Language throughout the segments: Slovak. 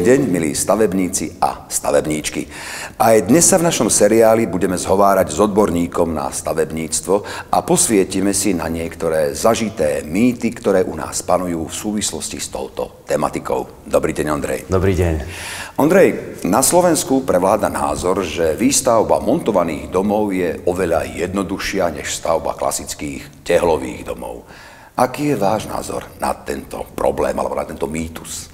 Dobrý deň, milí stavebníci a stavebníčky. Aj dnes sa v našom seriáli budeme zhovárať s odborníkom na stavebníctvo a posvietime si na niektoré zažité mýty, ktoré u nás panujú v súvislosti s touto tematikou. Dobrý deň, Ondrej. Dobrý deň. Ondrej, na Slovensku prevláda názor, že výstavba montovaných domov je oveľa jednoduchšia než stavba klasických tehlových domov. Aký je váš názor na tento problém alebo na tento mýtus?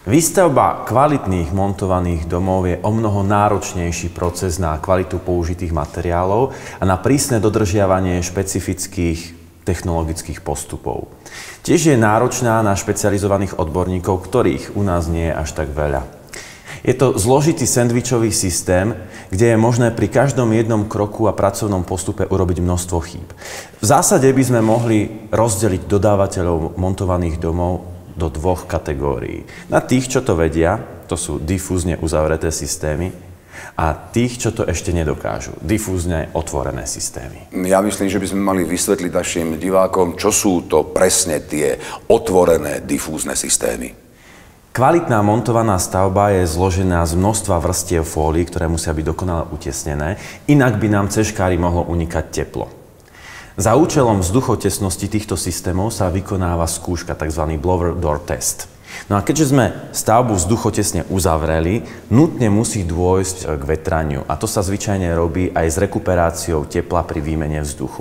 Výstavba kvalitných montovaných domov je omnoho náročnejší proces na kvalitu použitých materiálov a na prísne dodržiavanie špecifických technologických postupov. Tiež je náročná na špecializovaných odborníkov, ktorých u nás nie je až tak veľa. Je to zložitý sendvičový systém, kde je možné pri každom jednom kroku a pracovnom postupe urobiť množstvo chýb. V zásade by sme mohli rozdeliť dodávateľov montovaných domov do dvoch kategórií. Na tých, čo to vedia, to sú difúzne uzavreté systémy, a tých, čo to ešte nedokážu, difúzne otvorené systémy. Ja myslím, že by sme mali vysvetliť našim divákom, čo sú to presne tie otvorené difúzne systémy. Kvalitná montovaná stavba je zložená z množstva vrstiev fólií, ktoré musia byť dokonale utesnené, inak by nám cez škáry mohlo unikať teplo. Za účelom vzduchotesnosti týchto systémov sa vykonáva skúška, tzv. Blower door test. No a keďže sme stavbu vzduchotesne uzavreli, nutne musí dôjsť k vetraniu a to sa zvyčajne robí aj s rekuperáciou tepla pri výmene vzduchu.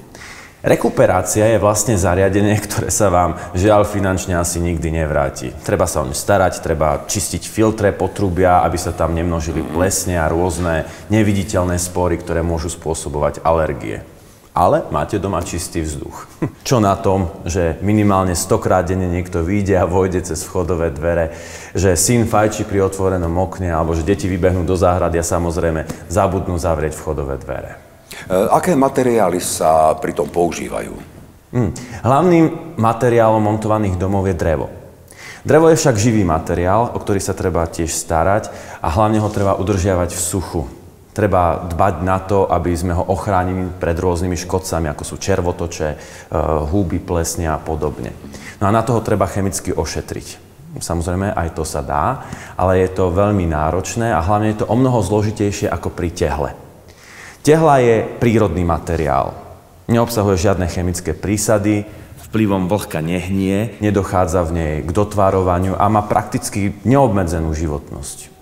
Rekuperácia je vlastne zariadenie, ktoré sa vám žiaľ finančne asi nikdy nevráti. Treba sa o ňu starať, treba čistiť filtre potrubia, aby sa tam nemnožili plesne a rôzne neviditeľné spory, ktoré môžu spôsobovať alergie. Ale máte doma čistý vzduch. Čo na tom, že minimálne 100-krát denne niekto vyjde a vojde cez vchodové dvere, že syn fajčí pri otvorenom okne, alebo že deti vybehnú do záhrady a samozrejme zabudnú zavrieť vchodové dvere. Aké materiály sa pri tom používajú? Hlavným materiálom montovaných domov je drevo. Drevo je však živý materiál, o ktorý sa treba tiež starať a hlavne ho treba udržiavať v suchu. Treba dbať na to, aby sme ho ochránili pred rôznymi škodcami, ako sú červotoče, húby, plesne a podobne. No a na toho treba chemicky ošetriť. Samozrejme, aj to sa dá, ale je to veľmi náročné a hlavne je to omnoho zložitejšie ako pri tehle. Tehla je prírodný materiál. Neobsahuje žiadne chemické prísady, vplyvom vlhka nehnie, nedochádza v nej k dotvárovaniu a má prakticky neobmedzenú životnosť.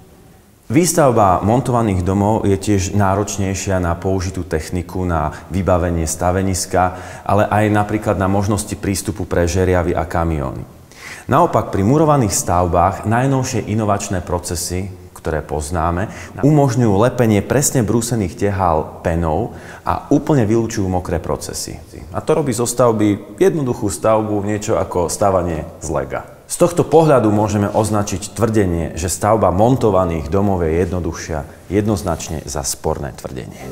Výstavba montovaných domov je tiež náročnejšia na použitú techniku, na vybavenie staveniska, ale aj napríklad na možnosti prístupu pre žeriavy a kamióny. Naopak pri murovaných stavbách najnovšie inovačné procesy, ktoré poznáme, umožňujú lepenie presne brúsených tehál penou a úplne vylučujú mokré procesy. A to robí zo stavby jednoduchú stavbu, niečo ako stavanie z lega. Z tohto pohľadu môžeme označiť tvrdenie, že stavba montovaných domov je jednoduchšia, jednoznačne za sporné tvrdenie.